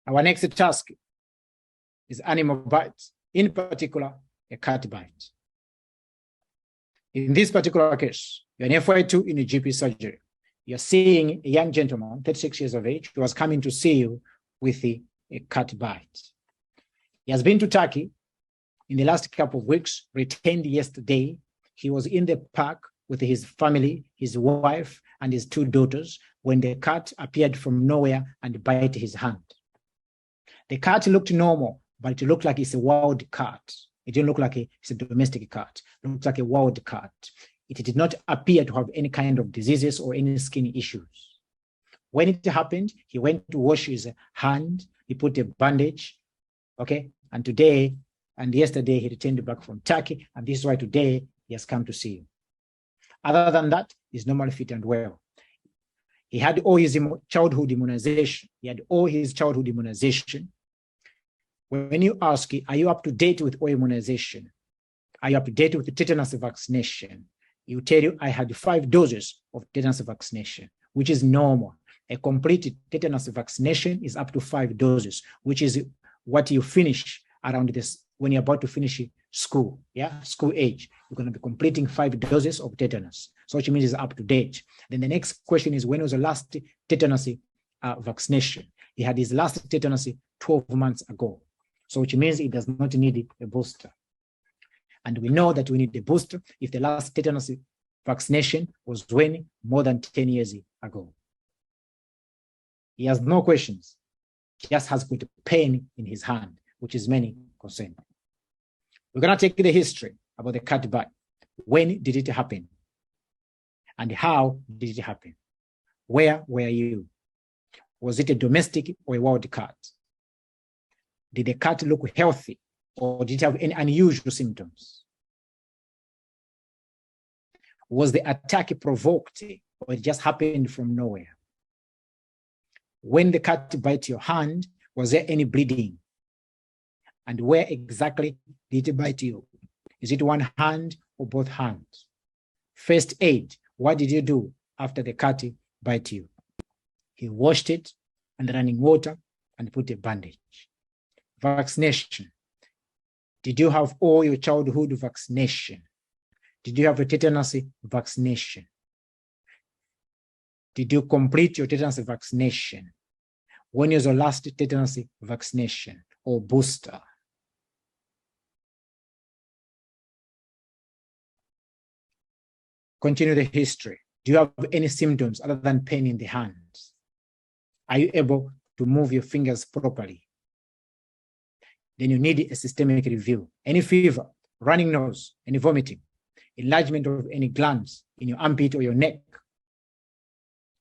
Our next task is animal bites, in particular, a cat bite. In this particular case, you're an FY2 in a GP surgery. You're seeing a young gentleman, 36 years of age, who was coming to see you with a cat bite. He has been to Turkey in the last couple of weeks, returned yesterday. He was in the park with his family, his wife, and his 2 daughters when the cat appeared from nowhere and bit his hand. The cat looked normal, but it looked like it's a wild cat. It didn't look like it's a domestic cat. It looked like a wild cat. It did not appear to have any kind of diseases or any skin issues. When it happened, he went to wash his hand. He put a bandage, okay? And yesterday, he returned back from Turkey, and this is why today he has come to see you. Other than that, he's normally fit and well. He had all his childhood immunization. When you ask, are you up to date with all immunization? Are you up to date with the tetanus vaccination? He will tell you, I had 5 doses of tetanus vaccination, which is normal. A complete tetanus vaccination is up to 5 doses, which is what you finish around this when you're about to finish school, school age. You're going to be completing 5 doses of tetanus, so which means it's up to date. Then the next question is, when was the last tetanus vaccination? He had his last tetanus 12 months ago, so which means he does not need a booster. And we know that we need a booster if the last tetanus vaccination was when more than 10 years ago. He has no questions. He just has got pain in his hand, which is many concern. We're going to take the history about the cat bite. When did it happen? And how did it happen? Where were you? Was it a domestic or a wild cat? Did the cat look healthy, or did it have any unusual symptoms? Was the attack provoked, or it just happened from nowhere? When the cat bit your hand, was there any bleeding? And where exactly did it bite you? Is it one hand or both hands? First aid, what did you do after the cat bit you? He washed it under running water and put a bandage. Vaccination. Did you have all your childhood vaccination? Did you have a tetanus vaccination? Did you complete your tetanus vaccination? When was your last tetanus vaccination or booster? Continue the history. Do you have any symptoms other than pain in the hands? Are you able to move your fingers properly? Then you need a systemic review. Any fever, running nose, any vomiting, enlargement of any glands in your armpit or your neck,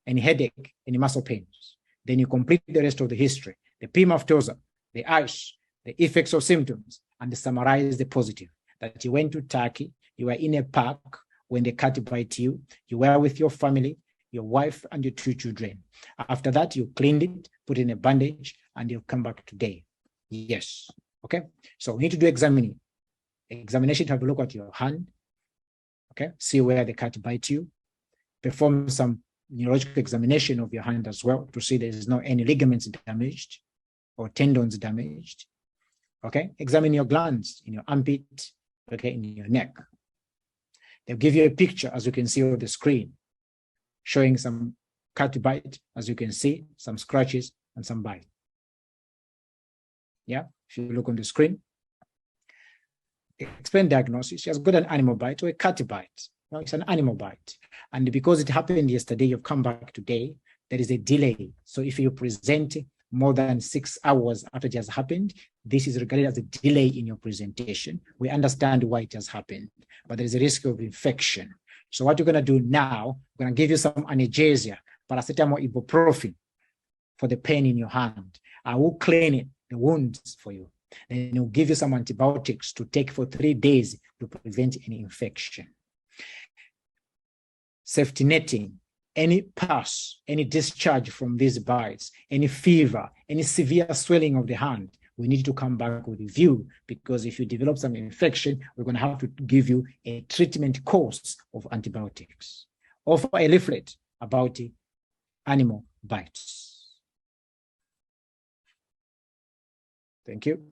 any headache, any muscle pains. Then you complete the rest of the history, the PMAFTOSA, the ICE, the effects of symptoms, and summarize the positive. That you went to Turkey, you were in a park when the cat bit you, you were with your family, your wife and your 2 children. After that, you cleaned it, put in a bandage, and you'll come back today. Yes. Okay. So we need to do examination to have a look at your hand. Okay. See where the cat bite you. Perform some neurological examination of your hand as well to see there is no any ligaments damaged or tendons damaged. Okay. Examine your glands in your armpit. Okay. In your neck. They'll give you a picture, as you can see on the screen, showing some cat bite, as you can see, some scratches and some bite. Yeah, if you look on the screen, explain diagnosis. She has got an animal bite or a cat bite. No, it's an animal bite. And because it happened yesterday, you've come back today, there is a delay. So if you present more than 6 hours after it has happened, this is regarded as a delay in your presentation. We understand why it has happened, but there is a risk of infection. So what you're going to do now, we're going to give you some analgesia, paracetamol, ibuprofen for the pain in your hand. I will clean it, the wounds for you. Then we'll give you some antibiotics to take for 3 days to prevent any infection. Safety netting. Any pus, any discharge from these bites, any fever, any severe swelling of the hand, we need to come back with review, because if you develop some infection, we're going to have to give you a treatment course of antibiotics. Offer a leaflet about animal bites. Thank you.